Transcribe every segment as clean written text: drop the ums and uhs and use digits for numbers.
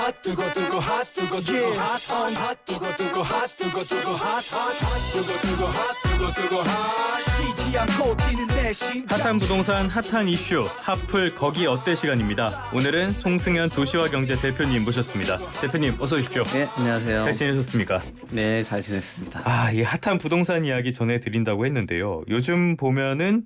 핫 두고 핫 두고 핫 두고 핫 두고 핫 쉬지 않고 뛰는 내 심장. 핫한 부동산 핫한 이슈 핫플 거기 어때 시간입니다. 오늘은 송승현 도시화경제 대표님 모셨습니다. 대표님 어서 오십시오. 네, 안녕하세요. 잘 지내셨습니까? 네, 잘 지냈습니다. 이 핫한 부동산 이야기 전해드린다고 했는데요. 요즘 보면은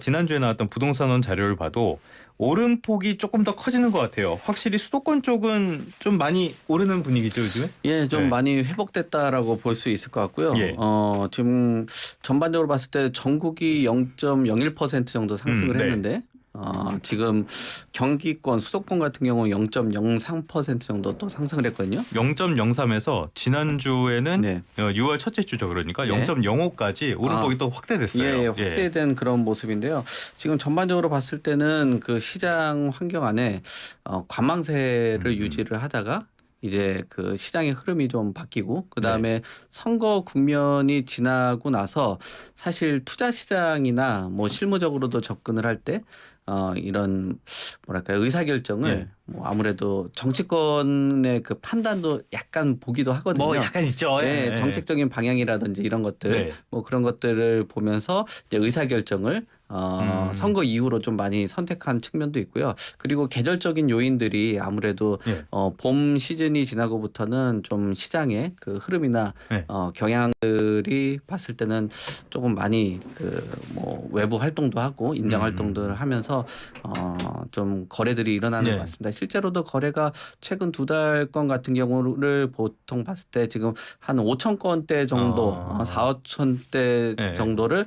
지난주에 나왔던 부동산원 자료를 봐도 오름폭이 조금 더 커지는 것 같아요. 확실히 수도권 쪽은 좀 많이 오르는 분위기죠, 요즘에? 예, 좀 네. 많이 회복됐다라고 볼 수 있을 것 같고요. 예. 지금 전반적으로 봤을 때 전국이 0.01% 정도 상승을 네. 했는데 지금 경기권, 수도권 같은 경우 0.03% 정도 또 상승을 했거든요. 0.03에서 지난주에는 네. 6월 첫째 주죠. 그러니까 네. 0.05까지 오름폭이 또 확대됐어요. 예, 확대된 그런 모습인데요. 지금 전반적으로 봤을 때는 그 시장 환경 안에 관망세를 유지를 하다가 이제 그 시장의 흐름이 좀 바뀌고 그다음에 선거 국면이 지나고 나서 사실 투자 시장이나 뭐 실무적으로도 접근을 할 때 이런 뭐랄까 의사결정을 뭐 아무래도 정치권의 그 판단도 약간 보기도 하거든요. 뭐 약간 있죠. 네, 정책적인 방향이라든지 이런 것들 네. 뭐 그런 것들을 보면서 이제 의사결정을 선거 이후로 좀 많이 선택한 측면도 있고요. 그리고 계절적인 요인들이 아무래도 봄 시즌이 지나고부터는 좀 시장의 그 흐름이나 경향들이 봤을 때는 조금 많이 그 뭐 외부 활동도 하고 임장 활동들을 하면서 좀 거래들이 일어나는 것 같습니다. 실제로도 거래가 최근 2달권 같은 경우를 보통 봤을 때 지금 한 5천 건대 정도, 4, 5천대 정도를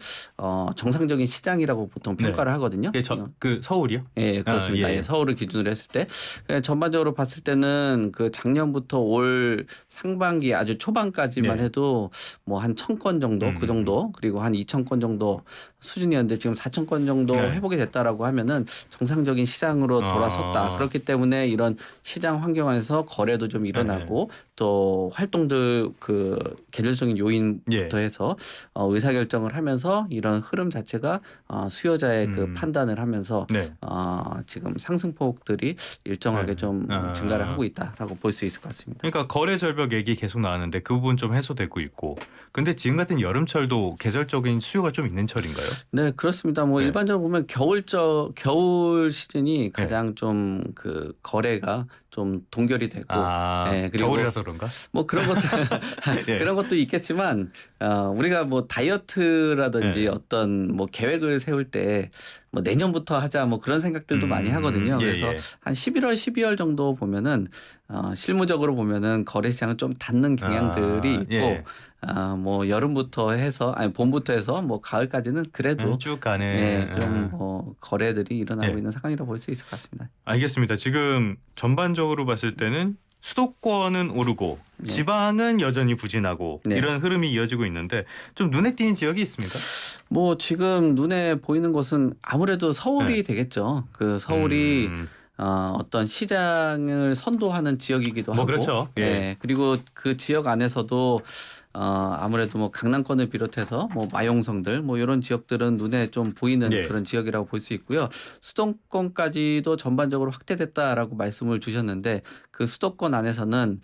정상적인 시장이라고 보통 평가를 하거든요. 그 서울이요? 예, 그렇습니다. 예, 서울을 기준으로 했을 때 전반적으로 봤을 때는 그 작년부터 올 상반기 아주 초반까지만 해도 뭐 한 1,000건 정도 그 정도 그리고 한 2,000건 정도 수준이었는데 지금 4,000건 정도 회복이 됐다라고 하면은 정상적인 시장으로 돌아섰다. 그렇기 때문에 이런 시장 환경 안에서 거래도 좀 일어나고 또 활동들 그 계절적인 요인부터 해서 의사결정을 하면서 이런 흐름 자체가 수요자의 그 판단을 하면서 지금 상승폭들이 일정하게 좀 증가를 하고 있다라고 볼 수 있을 것 같습니다. 그러니까 거래 절벽 얘기 계속 나왔는데 그 부분 좀 해소되고 있고 근데 지금 같은 여름철도 계절적인 수요가 좀 있는 철인가요? 네, 그렇습니다. 뭐 일반적으로 보면 겨울 시즌이 가장 좀 그 거래가 좀 동결이 되고 그리고 겨울이라서 그런가? 뭐 그런 것도 그런 것도 있겠지만 우리가 뭐 다이어트라든지 어떤 뭐 계획을 세울 때 뭐 내년부터 하자 뭐 그런 생각들도 많이 하거든요. 그래서 한 11월, 12월 정도 보면은 실무적으로 보면은 거래 시장은 좀 닫는 경향들이 있고 뭐 여름부터 해서 봄부터 해서 뭐 가을까지는 그래도 쭉 가는 좀 뭐 거래들이 일어나고 있는 상황이라고 볼 수 있을 것 같습니다. 알겠습니다. 지금 전반적으로 봤을 때는 수도권은 오르고 지방은 여전히 부진하고 이런 흐름이 이어지고 있는데 좀 눈에 띄는 지역이 있습니까? 뭐 지금 눈에 보이는 곳은 아무래도 서울이 되겠죠. 그 서울이 어떤 시장을 선도하는 지역이기도 하고, 그렇죠. 그리고 그 지역 안에서도 아무래도 뭐 강남권을 비롯해서 뭐 마용성들 뭐 이런 지역들은 눈에 좀 보이는 그런 지역이라고 볼 수 있고요. 수도권까지도 전반적으로 확대됐다라고 말씀을 주셨는데 그 수도권 안에서는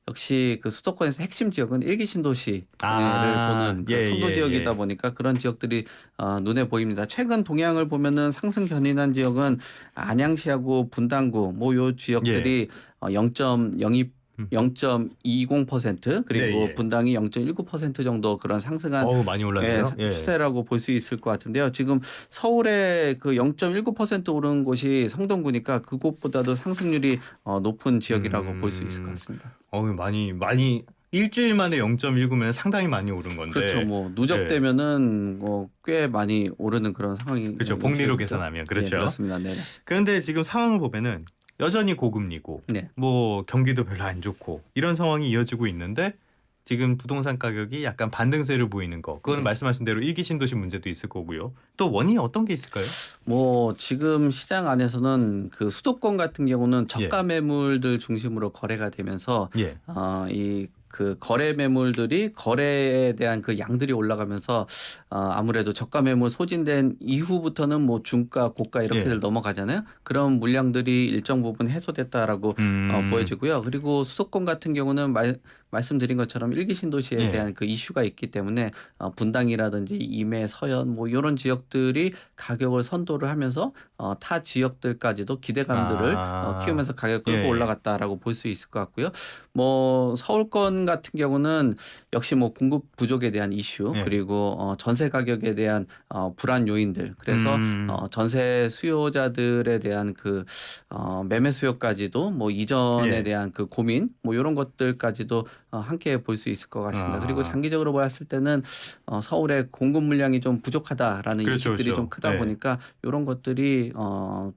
역시 그 수도권에서 핵심 지역은 일기 신도시를 보는 그 선도 지역이다 보니까 그런 지역들이 눈에 보입니다. 최근 동향을 보면은 상승 견인한 지역은 안양시하고 분당구 뭐 요 지역들이 0.20% 그리고 분당이 0.19% 정도 그런 상승한 많이 올랐네요. 추세라고 볼 수 있을 것 같은데요. 지금 서울에 그 0.19% 오른 곳이 성동구니까 그곳보다도 상승률이 높은 지역이라고 볼 수 있을 것 같습니다. 많이 일주일 만에 0.19면 상당히 많이 오른 건데. 그렇죠. 뭐 누적되면은 뭐 꽤 많이 오르는 그런 상황이. 그렇죠. 복리로 계산하면 그렇죠. 그렇습니다. 네. 그런데 지금 상황을 보면은 여전히 고금리고 뭐 경기도 별로 안 좋고 이런 상황이 이어지고 있는데 지금 부동산 가격이 약간 반등세를 보이는 거. 그건 말씀하신 대로 일기 신도시 문제도 있을 거고요. 또 원인이 어떤 게 있을까요? 뭐 지금 시장 안에서는 그 수도권 같은 경우는 저가 매물들 중심으로 거래가 되면서 이 그 거래 매물들이 거래에 대한 그 양들이 올라가면서 아무래도 저가 매물 소진된 이후부터는 뭐 중가, 고가 이렇게들 넘어가잖아요. 그런 물량들이 일정 부분 해소됐다라고 보여지고요. 그리고 수도권 같은 경우는 말씀드린 것처럼 일기 신도시에 대한 그 이슈가 있기 때문에 분당이라든지 임해, 서현 뭐 이런 지역들이 가격을 선도를 하면서 타 지역들까지도 기대감들을 키우면서 가격 끌고 올라갔다라고 볼 수 있을 것 같고요. 뭐 서울권 같은 경우는 역시 뭐 공급 부족에 대한 이슈 그리고 전세 가격에 대한 불안 요인들 그래서 전세 수요자들에 대한 그 매매 수요까지도 뭐 이전에 대한 그 고민 뭐 이런 것들까지도 함께 볼 수 있을 것 같습니다. 그리고 장기적으로 봤을 때는 서울의 공급 물량이 좀 부족하다라는 인식들이 좀 크다 보니까 이런 것들이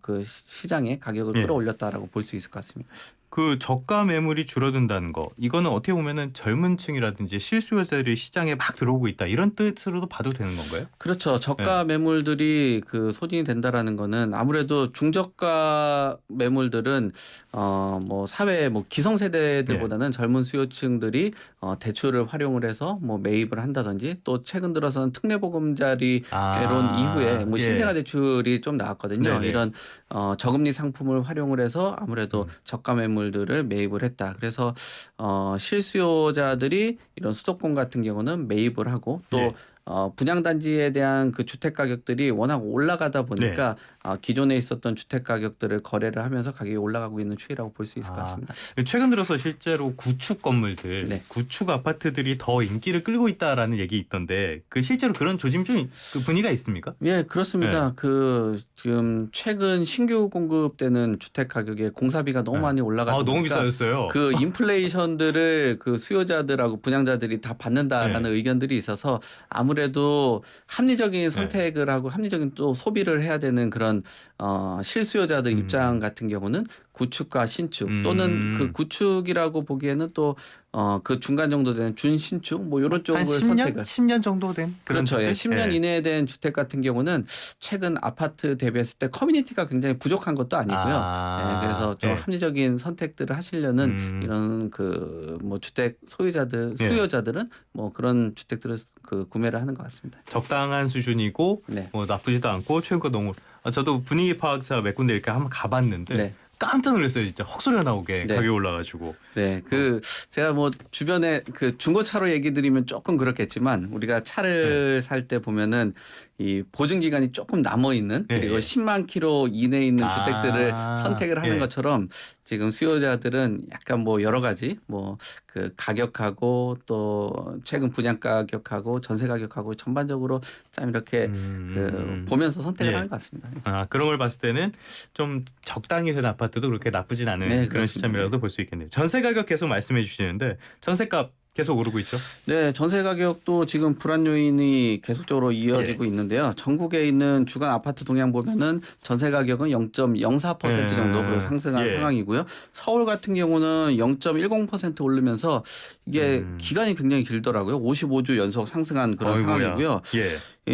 그 시장의 가격을 끌어올렸다라고 볼 수 있을 것 같습니다. 그 저가 매물이 줄어든다는 거 이거는 어떻게 보면은 젊은 층이라든지 실수요자들이 시장에 막 들어오고 있다 이런 뜻으로도 봐도 되는 건가요? 그렇죠. 저가 매물들이 그 소진이 된다라는 거는 아무래도 중저가 매물들은 뭐 사회 뭐 기성세대들보다는 젊은 수요층들이 대출을 활용을 해서 뭐 매입을 한다든지 또 최근 들어서는 특례보금자리 개론 이후에 뭐 신생아 대출이 좀 나왔거든요. 이런 저금리 상품을 활용을 해서 아무래도 저가 매물들을 매입을 했다. 그래서 실수요자들이 이런 수도권 같은 경우는 매입을 하고 또 분양단지에 대한 그 주택 가격들이 워낙 올라가다 보니까 기존에 있었던 주택 가격들을 거래를 하면서 가격이 올라가고 있는 추이라고 볼 수 있을 것 같습니다. 최근 들어서 실제로 구축 건물들, 구축 아파트들이 더 인기를 끌고 있다라는 얘기 있던데 그 실제로 그런 조짐 그 분위기가 있습니까? 예, 그렇습니다. 그 지금 최근 신규 공급되는 주택 가격에 공사비가 너무 많이 올라가다 보니까 너무 비싸졌어요. 그 인플레이션들을 그 수요자들하고 분양자들이 다 받는다라는 의견들이 있어서 아무래도 합리적인 선택을 하고 합리적인 또 소비를 해야 되는 그런 실수요자들 입장 같은 경우는 구축과 신축 또는 그 구축이라고 보기에는 또 그 중간 정도 되는 준신축 뭐 이런 쪽을 선택을 10년 정도 된 그렇죠. 10년 이내에 된 주택 같은 경우는 최근 아파트 대비했을 때 커뮤니티가 굉장히 부족한 것도 아니고요. 그래서 좀 합리적인 선택들을 하시려는 이런 그 뭐 주택 수요자들은 뭐 그런 주택들을 그 구매를 하는 것 같습니다. 적당한 수준이고 뭐 나쁘지도 않고 최근 거 너무 저도 분위기 파악사 몇 군데 이렇게 한번 가봤는데. 깜짝 놀랐어요. 진짜 헉소리가 나오게 가격이 올라가지고. 그 제가 뭐 주변에 그 중고차로 얘기 드리면 조금 그렇겠지만 우리가 차를 살 때 보면은 이 보증 기간이 조금 남아 있는 그리고 10만 킬로 이내에 있는 주택들을 선택을 하는 것처럼 지금 수요자들은 약간 뭐 여러 가지 뭐 그 가격하고 또 최근 분양 가격하고 전세 가격하고 전반적으로 참 이렇게 그 보면서 선택을 하는 것 같습니다. 그런 걸 봤을 때는 좀 적당히 된 아파트도 그렇게 나쁘진 않은 그런 시점이라도 볼 수 있겠네요. 전세 가격 계속 말씀해 주시는데 전세값 계속 오르고 있죠? 네, 전세 가격도 지금 불안 요인이 계속적으로 이어지고 있는데요. 전국에 있는 주간 아파트 동향 보면은 전세 가격은 0.04% 정도 상승한 상황이고요. 서울 같은 경우는 0.10% 오르면서 이게 기간이 굉장히 길더라고요. 55주 연속 상승한 그런 상황이고요.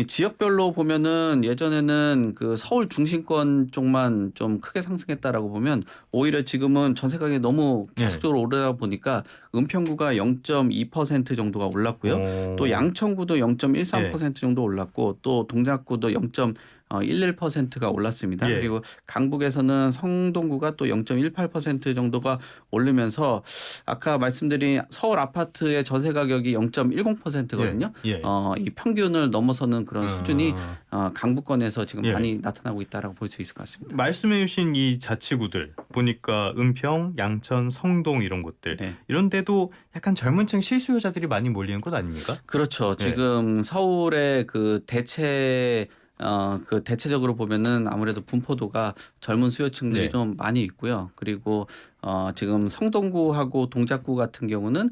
지역별로 보면은 예전에는 그 서울 중심권 쪽만 좀 크게 상승했다라고 보면 오히려 지금은 전세 가격이 너무 계속적으로 오르다 보니까 은평구가 0.2% 정도가 올랐고요. 또 양천구도 0.13% 정도 올랐고 또 동작구도 0.11%가 올랐습니다. 그리고 강북에서는 성동구가 또 0.18% 정도가 오르면서 아까 말씀드린 서울 아파트의 전세 가격이 0.10%거든요. 이 평균을 넘어서는 그런 수준이 강북권에서 지금 많이 나타나고 있다라고 볼 수 있을 것 같습니다. 말씀해 주신 이 자치구들 보니까 은평, 양천, 성동 이런 곳들 이런 데도 약간 젊은층 실수요자들이 많이 몰리는 곳 아닙니까? 그렇죠. 지금 서울의 그 대체적으로 보면은 아무래도 분포도가 젊은 수요층들이 좀 많이 있고요. 그리고 지금 성동구하고 동작구 같은 경우는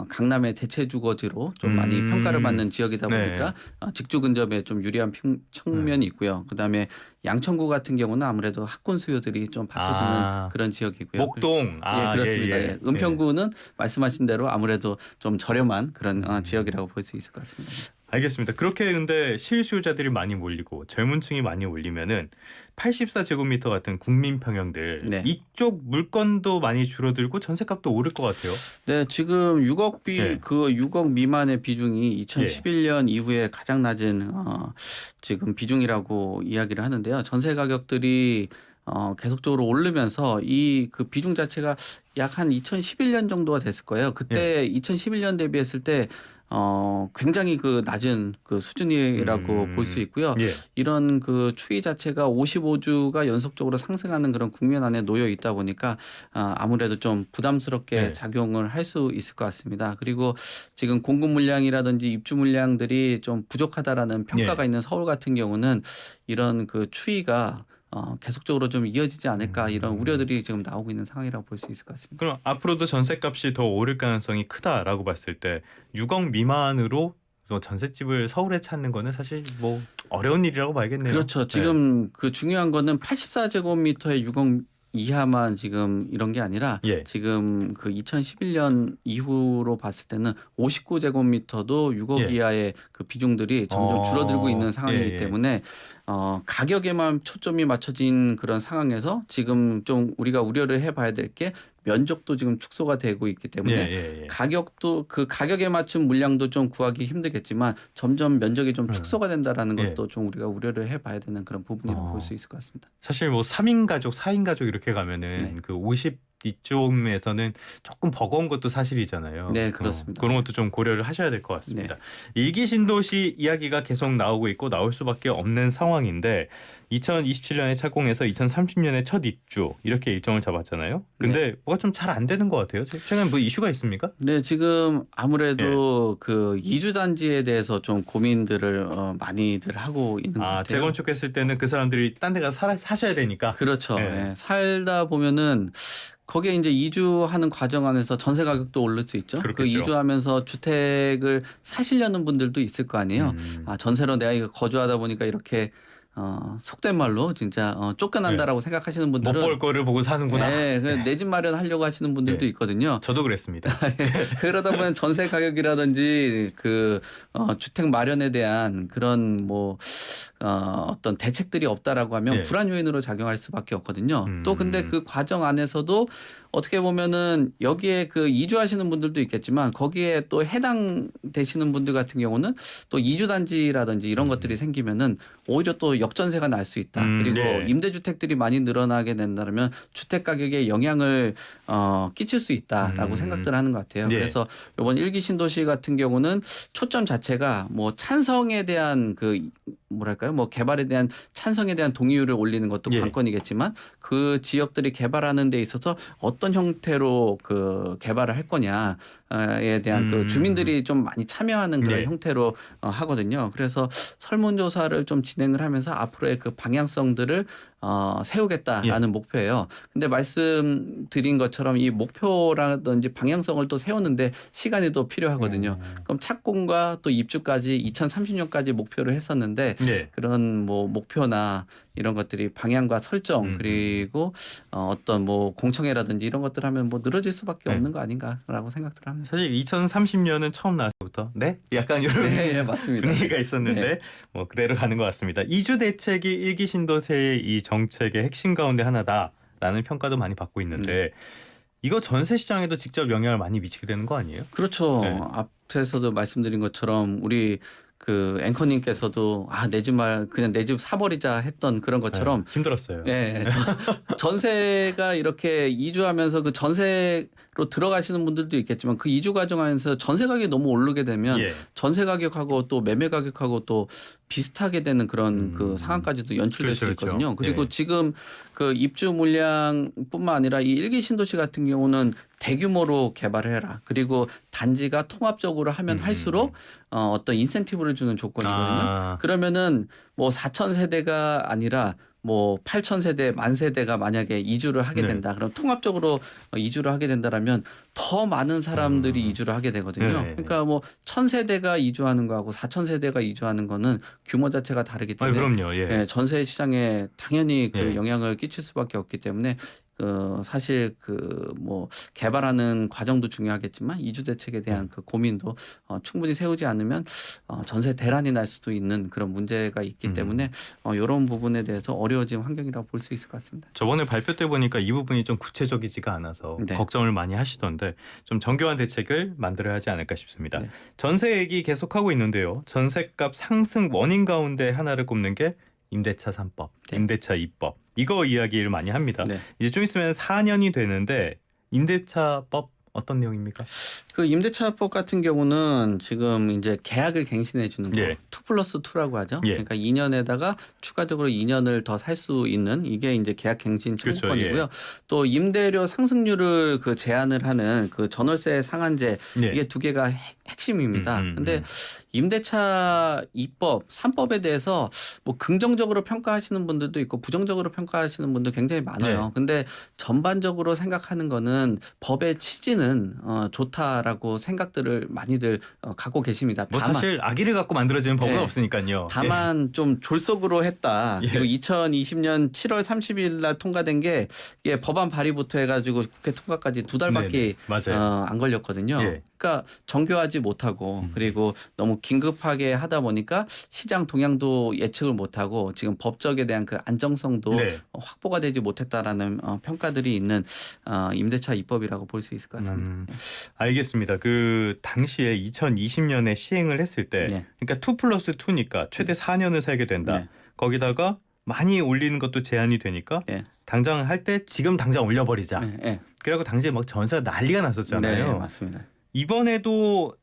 강남의 대체 주거지로 좀 많이 평가를 받는 지역이다 보니까 직주 근접에 좀 유리한 측면이 있고요. 그다음에 양천구 같은 경우는 아무래도 학군 수요들이 좀 받쳐주는 그런 지역이고요. 목동, 그렇습니다. 은평구는 말씀하신 대로 아무래도 좀 저렴한 그런 지역이라고 볼 수 있을 것 같습니다. 알겠습니다. 그렇게 근데 실수요자들이 많이 몰리고 젊은 층이 많이 몰리면은 84제곱미터 같은 국민 평형들 네. 이쪽 물건도 많이 줄어들고 전세값도 오를 것 같아요. 네, 지금 6억 예. 그 6억 미만의 비중이 2011년 이후에 가장 낮은 지금 비중이라고 이야기를 하는데요. 전세 가격들이 계속적으로 오르면서 이 그 비중 자체가 약 한 2011년 정도가 됐을 거예요. 그때 2011년 대비했을 때 굉장히 그 낮은 그 수준이라고 볼 수 있고요. 예. 이런 그 추이 자체가 55주가 연속적으로 상승하는 그런 국면 안에 놓여 있다 보니까 아무래도 좀 부담스럽게 네. 작용을 할 수 있을 것 같습니다. 그리고 지금 공급 물량이라든지 입주 물량들이 좀 부족하다라는 평가가 있는 서울 같은 경우는 이런 그 추이가 계속적으로 좀 이어지지 않을까 이런 우려들이 지금 나오고 있는 상황이라고 볼 수 있을 것 같습니다. 그럼 앞으로도 전세값이 더 오를 가능성이 크다라고 봤을 때 6억 미만으로 전셋집을 서울에 찾는 거는 사실 뭐 어려운 일이라고 봐야겠네요. 그렇죠. 지금 그 중요한 거는 84제곱미터의 6억 이하만 지금 이런 게 아니라 예. 지금 그 2011년 이후로 봤을 때는 59제곱미터도 6억 예. 이하의 그 비중들이 점점 줄어들고 있는 상황이기 때문에 가격에만 초점이 맞춰진 그런 상황에서 지금 좀 우리가 우려를 해봐야 될 게 면적도 지금 축소가 되고 있기 때문에 가격도 그 가격에 맞춘 물량도 좀 구하기 힘들겠지만 점점 면적이 좀 축소가 된다라는 것도 좀 우리가 우려를 해봐야 되는 그런 부분이라고 볼 수 있을 것 같습니다. 사실 뭐 3인 가족, 4인 가족 이렇게 가면은 그 50 이쪽에서는 조금 버거운 것도 사실이잖아요. 네, 그렇습니다. 그런 것도 좀 고려를 하셔야 될 것 같습니다. 일기 신도시 이야기가 계속 나오고 있고 나올 수밖에 없는 상황인데 2027년에 착공해서 2030년에 첫 입주 이렇게 일정을 잡았잖아요. 근데 뭐가 좀 잘 안 되는 것 같아요. 최근에 뭐 이슈가 있습니까? 네, 지금 아무래도 그 이주 단지에 대해서 좀 고민들을 많이들 하고 있는 것 같아요. 재건축했을 때는 그 사람들이 딴 데 가서 사셔야 되니까. 그렇죠. 살다 보면은 거기에 이제 이주하는 과정 안에서 전세 가격도 오를 수 있죠. 그렇겠죠. 그 이주하면서 주택을 사시려는 분들도 있을 거 아니에요. 전세로 내가 이거 거주하다 보니까 이렇게 속된 말로 진짜 쫓겨난다라고 생각하시는 분들은 못 볼 거를 보고 사는구나. 네, 내 집 마련하려고 하시는 분들도 있거든요. 저도 그랬습니다. 그러다 보면 전세 가격이라든지 그 주택 마련에 대한 그런 뭐 어떤 대책들이 없다라고 하면 불안 요인으로 작용할 수밖에 없거든요. 또 근데 그 과정 안에서도 어떻게 보면은 여기에 그 이주하시는 분들도 있겠지만 거기에 또 해당되시는 분들 같은 경우는 또 이주 단지라든지 이런 것들이 생기면은 오히려 또 역전세가 날 수 있다. 그리고 임대주택들이 많이 늘어나게 된다면 주택 가격에 영향을 끼칠 수 있다라고 생각들 하는 것 같아요. 그래서 이번 일기 신도시 같은 경우는 초점 자체가 뭐 찬성에 대한 그 뭐랄까요? 뭐 개발에 대한 찬성에 대한 동의율을 올리는 것도 관건이겠지만 그 지역들이 개발하는 데 있어서 어떤 형태로 그 개발을 할 거냐에 대한 그 주민들이 좀 많이 참여하는 그런 형태로 하거든요. 그래서 설문조사를 좀 진행을 하면서 앞으로의 그 방향성들을 세우겠다라는 목표예요. 근데 말씀드린 것처럼 이 목표라든지 방향성을 또 세우는데 시간이 또 필요하거든요. 그럼 착공과 또 입주까지 2030년까지 목표를 했었는데 그런 뭐 목표나 이런 것들이 방향과 설정 그리고 어떤 뭐 공청회라든지 이런 것들 하면 뭐 늘어질 수밖에 없는 거 아닌가라고 생각들 합니다. 사실 2030년은 처음 나왔을 때부터 약간 이런 맞습니다. 분위기가 있었는데 뭐 그대로 가는 것 같습니다. 이주 대책이 일기 신도세의 이 정책의 핵심 가운데 하나다라는 평가도 많이 받고 있는데 이거 전세 시장에도 직접 영향을 많이 미치게 되는 거 아니에요? 그렇죠. 앞에서도 말씀드린 것처럼 우리 그 앵커님께서도 내 집 그냥 내 집 사버리자 했던 그런 것처럼 힘들었어요. 전세가 이렇게 이주하면서 그 전세로 들어가시는 분들도 있겠지만 그 이주 과정 안에서 전세 가격이 너무 오르게 되면 전세 가격하고 또 매매 가격하고 또 비슷하게 되는 그런 그 상황까지도 연출될 수 있거든요. 그리고 지금 그 입주 물량뿐만 아니라 이 일기 신도시 같은 경우는 대규모로 개발을 해라. 그리고 단지가 통합적으로 하면 할수록 어떤 인센티브를 주는 조건이거든요. 그러면은 뭐 4천 세대가 아니라 뭐 8천 세대, 만 세대가 만약에 이주를 하게 된다. 그럼 통합적으로 이주를 하게 된다라면 더 많은 사람들이 이주를 하게 되거든요. 그러니까 뭐 1,000세대가 이주하는 거하고 4,000세대가 이주하는 거는 규모 자체가 다르기 때문에 그럼요. 전세 시장에 당연히 그 영향을 끼칠 수밖에 없기 때문에 사실 뭐 개발하는 과정도 중요하겠지만 이주 대책에 대한 그 고민도 충분히 세우지 않으면 전세 대란이 날 수도 있는 그런 문제가 있기 때문에 이런 부분에 대해서 어려워진 환경이라고 볼 수 있을 것 같습니다. 저번에 발표 때 보니까 이 부분이 좀 구체적이지가 않아서 네. 걱정을 많이 하시던데 좀 정교한 대책을 만들어야 하지 않을까 싶습니다. 네. 전세 얘기 계속하고 있는데요. 전세값 상승 원인 가운데 하나를 꼽는 게 임대차 3법, 네. 임대차 2법. 이거 이야기를 많이 합니다. 네. 이제 좀 있으면 4년이 되는데 임대차법 어떤 내용입니까? 그 임대차법 같은 경우는 지금 이제 계약을 갱신해 주는 거, 예. 2+2라고 하죠. 예. 그러니까 2년에다가 추가적으로 2년을 더 살 수 있는 이게 이제 계약 갱신 청구권이고요. 그렇죠. 예. 또 임대료 상승률을 그 제한을 하는 그 전월세 상한제 예. 이게 두 개가 핵심입니다. 근데 임대차 2법, 3법에 대해서 뭐 긍정적으로 평가하시는 분들도 있고 부정적으로 평가하시는 분도 굉장히 많아요. 네. 근데 전반적으로 생각하는 거는 법의 취지는 좋다라고 생각들을 많이들 갖고 계십니다. 뭐 다만, 사실 악의를 갖고 만들어지는 법은 네. 없으니까요. 다만 좀 졸속으로 했다. 예. 그리고 2020년 7월 30일 날 통과된 게 이게 법안 발의부터 해가지고 국회 통과까지 2달밖에 네네. 맞아요. 안 걸렸거든요. 예. 그러니까 정교하지 못하고 그리고 너무 긴급하게 하다 보니까 시장 동향도 예측을 못하고 지금 법적에 대한 그 안정성도 네. 확보가 되지 못했다라는 평가들이 있는 임대차 입법이라고 볼 수 있을 것 같습니다. 알겠습니다. 그 당시에 2020년에 시행을 했을 때 네. 그러니까 2+2니까 최대 4년을 살게 된다. 네. 거기다가 많이 올리는 것도 제한이 되니까 네. 당장 할 때 지금 당장 올려버리자. 네. 네. 그래갖고 당시에 막 전세가 난리가 났었잖아요. 네, 맞습니다. 이번에도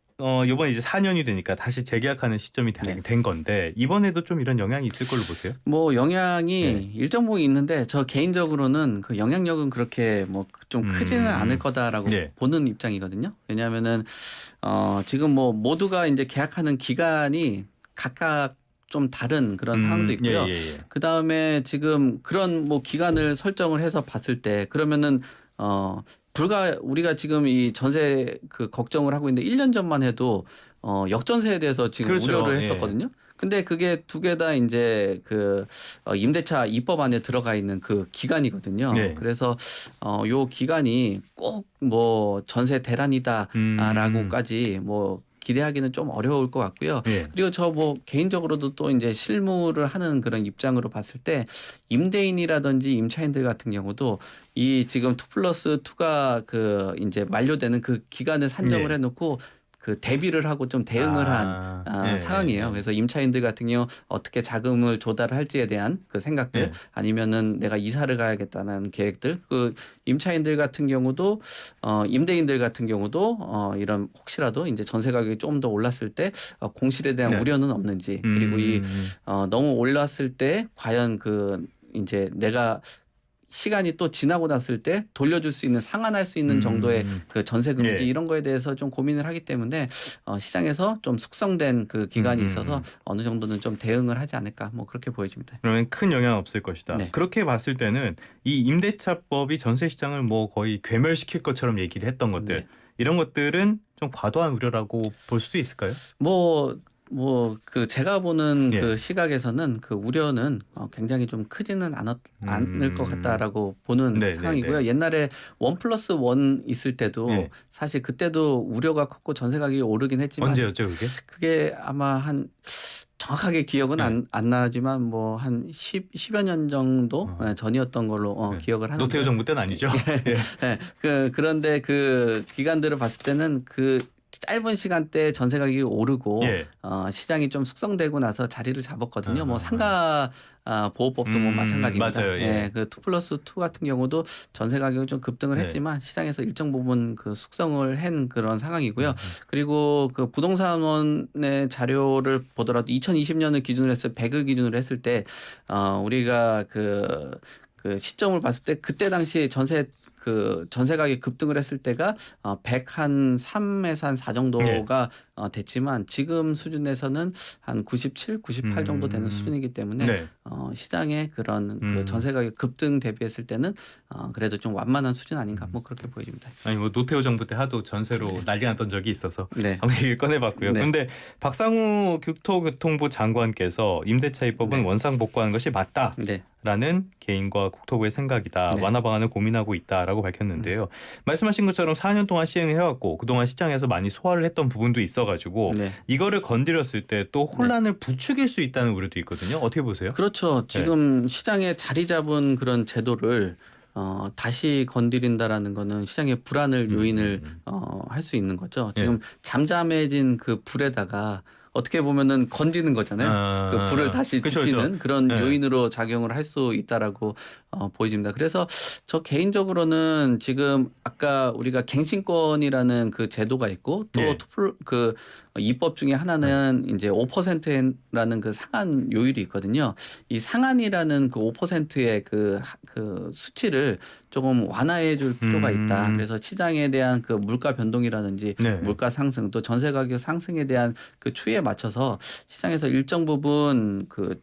이번에 이제 4년이 되니까 다시 재계약하는 시점이 된 건데 이번에도 좀 이런 영향이 있을 걸로 보세요? 뭐 영향이 네. 일정 부분 있는데 저 개인적으로는 그 영향력은 그렇게 뭐 좀 크지는 않을 거다라고 네. 보는 입장이거든요. 왜냐하면은 지금 뭐 모두가 이제 계약하는 기간이 각각 좀 다른 그런 상황도 있고요. 예. 그 다음에 지금 그런 뭐 기간을 설정을 해서 봤을 때 그러면은 불과 우리가 지금 이 전세 그 걱정을 하고 있는데 1년 전만 해도 역전세에 대해서 지금 그렇죠. 우려를 예. 했었거든요. 근데 그게 두 개 다 이제 그 임대차 입법 안에 들어가 있는 그 기간이거든요. 네. 그래서 요 기간이 꼭 뭐 전세 대란이다라고까지 뭐 기대하기는 좀 어려울 것 같고요. 예. 그리고 저 뭐 개인적으로도 또 이제 실무를 하는 그런 입장으로 봤을 때 임대인이라든지 임차인들 같은 경우도 이 지금 2+2가 그 이제 만료되는 그 기간을 산정을 네. 해놓고 그 대비를 하고 좀 대응을 한 네. 상황이에요. 그래서 임차인들 같은 경우 어떻게 자금을 조달할지에 대한 그 생각들 네. 아니면은 내가 이사를 가야겠다는 계획들 그 임차인들 같은 경우도 임대인들 같은 경우도 이런 혹시라도 이제 전세 가격이 좀 더 올랐을 때 공실에 대한 네. 우려는 없는지 그리고 이 너무 올랐을 때 과연 그 이제 내가 시간이 또 지나고 났을 때 돌려줄 수 있는 상환할 수 있는 정도의 그 전세 금지 예. 이런 거에 대해서 좀 고민을 하기 때문에 시장에서 좀 숙성된 그 기간이 있어서 어느 정도는 좀 대응을 하지 않을까 뭐 그렇게 보여집니다. 그러면 큰 영향 없을 것이다. 네. 그렇게 봤을 때는 이 임대차법이 전세 시장을 뭐 거의 괴멸시킬 것처럼 얘기를 했던 것들 네. 이런 것들은 좀 과도한 우려라고 볼 수도 있을까요? 뭐 그 제가 보는 예. 그 시각에서는 그 우려는 굉장히 좀 크지는 않을 것 같다라고 보는 네, 상황이고요. 네, 네. 옛날에 1+1 있을 때도 예. 사실 그때도 우려가 컸고 전세 가격이 오르긴 했지만 언제였죠 그게? 그게 아마 한 정확하게 기억은 안 나지만 뭐 한 10여 년 정도 전이었던 걸로 기억을 하는데 노태우 정부 때는 아니죠? 예. 네, 그런데 그 기간들을 봤을 때는 그 짧은 시간대 전세 가격이 오르고 예. 시장이 좀 숙성되고 나서 자리를 잡았거든요. 뭐 상가 보호법도 뭐 마찬가지입니다. 맞아요. 예. 그 2+2 같은 경우도 전세 가격이 좀 급등을 네. 했지만 시장에서 일정 부분 그 숙성을 한 그런 상황이고요. 그리고 그 부동산원의 자료를 보더라도 2020년을 기준으로 했을 100을 기준으로 했을 때 우리가 그 시점을 봤을 때 그때 당시 전세 가격이 급등을 했을 때가 103에서 한 4 정도가 됐지만 지금 수준에서는 한 97, 98 정도 되는 수준이기 때문에 네. 시장의 그런 그 전세 가격 급등 대비했을 때는 그래도 좀 완만한 수준 아닌가 뭐 그렇게 보여집니다. 아니 뭐 노태우 정부 때 하도 전세로 난리 났던 적이 있어서 네. 한번 얘기를 꺼내봤고요. 네. 그런데 박상우 국토교통부 장관께서 임대차 입법은 네. 원상복구하는 것이 맞다. 네. 라는 개인과 국토부의 생각이다. 네. 완화 방안을 고민하고 있다라고 밝혔는데요. 말씀하신 것처럼 4년 동안 시행을 해왔고 그동안 시장에서 많이 소화를 했던 부분도 있어가지고 네. 이거를 건드렸을 때 또 혼란을 부추길 수 있다는 우려도 있거든요. 어떻게 보세요? 그렇죠. 지금 시장에 자리 잡은 그런 제도를 다시 건드린다라는 거는 시장의 불안을 요인을 할 수 있는 거죠. 지금 잠잠해진 그 불에다가 어떻게 보면은 건드는 거잖아요. 그 불을 다시 지피는 그런 요인으로 작용을 할 수 있다라고 보여집니다. 그래서 저 개인적으로는 지금 아까 우리가 갱신권이라는 그 제도가 있고 또 그 입법 중에 하나는 이제 5%라는 그 상한 요율이 있거든요. 이 상한이라는 그 5%의 그 수치를 조금 완화해 줄 필요가 있다. 그래서 시장에 대한 그 물가 변동이라든지 물가 상승 또 전세 가격 상승에 대한 그 추이에 맞춰서 시장에서 일정 부분 그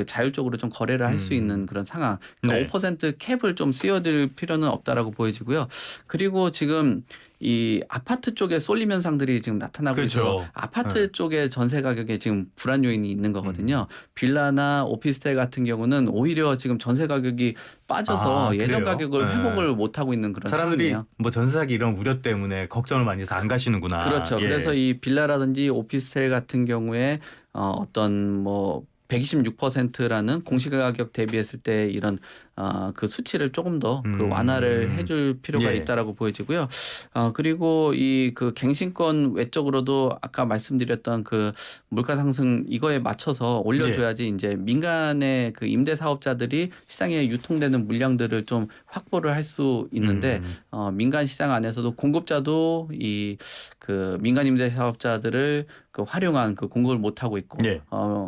자율적으로 좀 거래를 할 수 있는 그런 상황. 그러니까 5% 캡을 좀 씌워드릴 필요는 없다라고 보여지고요. 그리고 지금 이 아파트 쪽에 쏠림 현상들이 지금 나타나고 있어서 아파트 쪽에 전세 가격에 지금 불안 요인이 있는 거거든요. 빌라나 오피스텔 같은 경우는 오히려 지금 전세 가격이 빠져서 예전 가격을 회복을 못 하고 있는 그런 사람들이 상황이에요. 뭐 전세 사기 이런 우려 때문에 걱정을 많이 해서 안 가시는구나. 그렇죠. 그래서 이 빌라라든지 오피스텔 같은 경우에 어떤 뭐 126%라는 공시가격 대비했을 때 이런 그 수치를 조금 더 그 완화를 해줄 필요가 있다라고 보여지고요. 그리고 이 그 갱신권 외적으로도 아까 말씀드렸던 그 물가 상승 이거에 맞춰서 올려줘야지 이제 민간의 그 임대 사업자들이 시장에 유통되는 물량들을 좀 확보를 할 수 있는데 민간 시장 안에서도 공급자도 이 그 민간 임대 사업자들을 그 활용한 그 공급을 못 하고 있고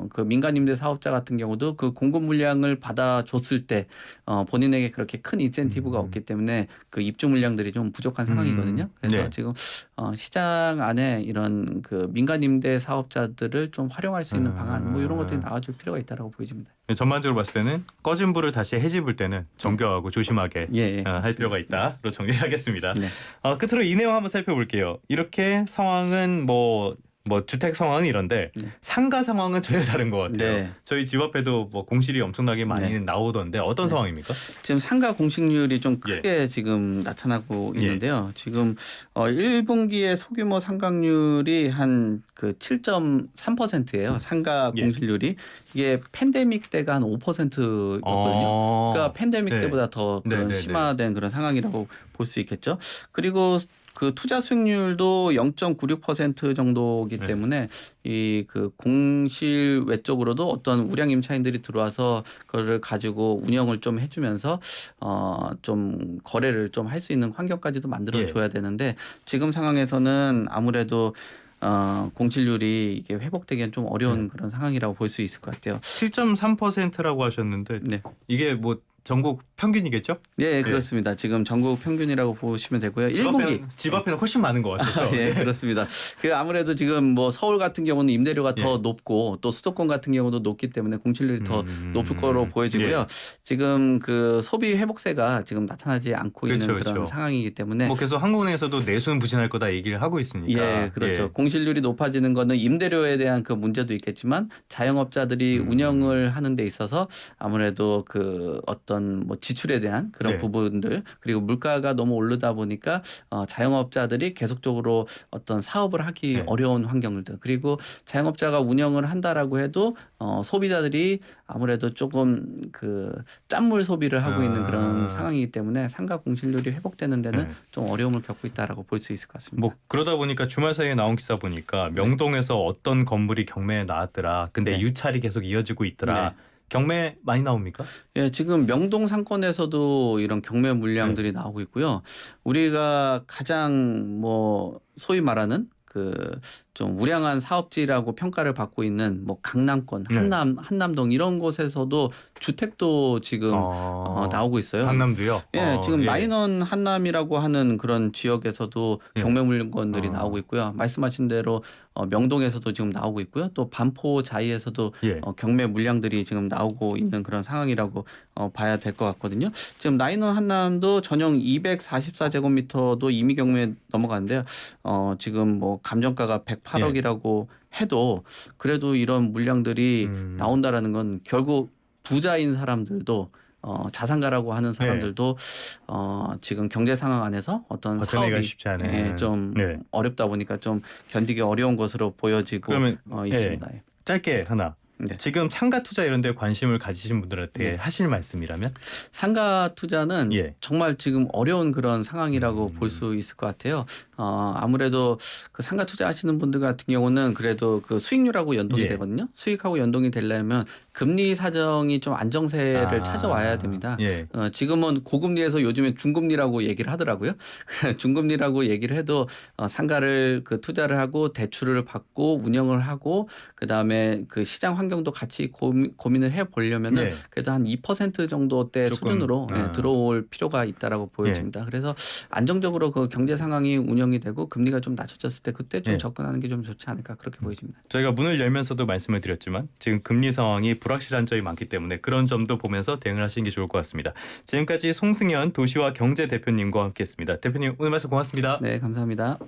그 민간 임대 사업자 같은 경우도 그 공급 물량을 받아줬을 때 본인에게 그렇게 큰 인센티브가 없기 때문에 그 입주 물량들이 좀 부족한 상황이거든요. 그래서 지금 시장 안에 이런 그 민간 임대 사업자들을 좀 활용할 수 있는 방안 뭐 이런 것들이 나와줄 필요가 있다라고 보여집니다. 전반적으로 봤을 때는 꺼진 불을 다시 해집을 때는 정교하고 조심하게 할 필요가 있다로 정리를 하겠습니다. 끝으로 이 내용 한번 살펴볼게요. 이렇게 상황은 뭐 주택 상황은 이런데 상가 상황은 전혀 다른 것 같아요. 저희 집 앞에도 뭐 공실이 엄청나게 많이 나오던데 어떤 상황입니까? 지금 상가 공실률이 좀 크게 지금 나타나고 있는데요. 지금 1분기에 소규모 상각률이 한 그 7.3%예요. 상가 공실률이 이게 팬데믹 때가 한 5%였거든요. 그러니까 팬데믹 때보다 더 심화된 그런 상황이라고 볼 수 있겠죠. 그리고 그 투자 수익률도 0.96% 정도이기 때문에 이 그 공실 외적으로도 어떤 우량 임차인들이 들어와서 그거를 가지고 운영을 좀 해주면서 좀 거래를 좀 할 수 있는 환경까지도 만들어 줘야 되는데 지금 상황에서는 아무래도 공실률이 이게 회복되기엔 좀 어려운 그런 상황이라고 볼 수 있을 것 같아요. 7.3%라고 하셨는데 이게 뭐 전국 평균이겠죠? 네, 그렇습니다. 지금 전국 평균이라고 보시면 되고요. 1분기 집 앞에는 훨씬 많은 것 같아서. 그렇습니다. 그 아무래도 지금 뭐 서울 같은 경우는 임대료가 더 높고 또 수도권 같은 경우도 높기 때문에 공실률이 더 높을 거로 보여지고요. 지금 그 소비 회복세가 지금 나타나지 않고 있는 그런 상황이기 때문에 뭐 계속 한국은행에서도 내수는 부진할 거다 얘기를 하고 있으니까. 그렇죠. 공실률이 높아지는 거는 임대료에 대한 그 문제도 있겠지만 자영업자들이 운영을 하는 데 있어서 아무래도 그 어떤 뭐 지출에 대한 그런 부분들 그리고 물가가 너무 오르다 보니까 자영업자들이 계속적으로 어떤 사업을 하기 어려운 환경들 그리고 자영업자가 운영을 한다라고 해도 소비자들이 아무래도 조금 그 짠물 소비를 하고 있는 그런 상황이기 때문에 상가 공실률이 회복되는 데는 좀 어려움을 겪고 있다라고 볼 수 있을 것 같습니다. 뭐 그러다 보니까 주말 사이에 나온 기사 보니까 명동에서 어떤 건물이 경매에 나왔더라. 근데 유찰이 계속 이어지고 있더라. 경매 많이 나옵니까? 지금 명동 상권에서도 이런 경매 물량들이 나오고 있고요. 우리가 가장 뭐 소위 말하는 그 좀 우량한 사업지라고 평가를 받고 있는 뭐 강남권, 한남동 이런 곳에서도 주택도 지금 나오고 있어요. 강남도요? 지금 나인원 한남이라고 하는 그런 지역에서도 경매 물건들이 나오고 있고요. 말씀하신 대로 명동에서도 지금 나오고 있고요. 또 반포 자이에서도 경매 물량들이 지금 나오고 있는 그런 상황이라고 봐야 될 것 같거든요. 지금 나인원 한남도 전용 244제곱미터도 이미 경매에 넘어가는데요. 지금 뭐 감정가가 108억이라고 해도 그래도 이런 물량들이 나온다라는 건 결국 부자인 사람들도 자산가라고 하는 사람들도 지금 경제 상황 안에서 어떤 사업이 쉽지 않은 좀 어렵다 보니까 좀 견디기 어려운 것으로 보여지고 그러면, 있습니다. 짧게 하나. 네. 지금 상가 투자 이런 데 관심을 가지신 분들한테 하실 말씀이라면? 상가 투자는 정말 지금 어려운 그런 상황이라고 볼 수 있을 것 같아요. 아무래도 그 상가 투자하시는 분들 같은 경우는 그래도 그 수익률하고 연동이 되거든요. 수익하고 연동이 되려면 금리 사정이 좀 안정세를 찾아와야 됩니다. 지금은 고금리에서 요즘에 중금리라고 얘기를 하더라고요. 중금리라고 얘기를 해도 상가를 그 투자를 하고 대출을 받고 운영을 하고 그다음에 그 시장 환경도 같이 고민을 해 보려면은 그래도 한 2% 정도대 수준으로 들어올 필요가 있다라고 보여집니다. 그래서 안정적으로 그 경제 상황이 운영이 되고 금리가 좀 낮춰졌을 때 그때 좀 접근하는 게 좀 좋지 않을까 그렇게 보여집니다. 저희가 문을 열면서도 말씀을 드렸지만 지금 금리 상황이 불확실한 점이 많기 때문에 그런 점도 보면서 대응을 하시는 게 좋을 것 같습니다. 지금까지 송승현 도시와 경제 대표님과 함께했습니다. 대표님 오늘 말씀 고맙습니다. 네, 감사합니다.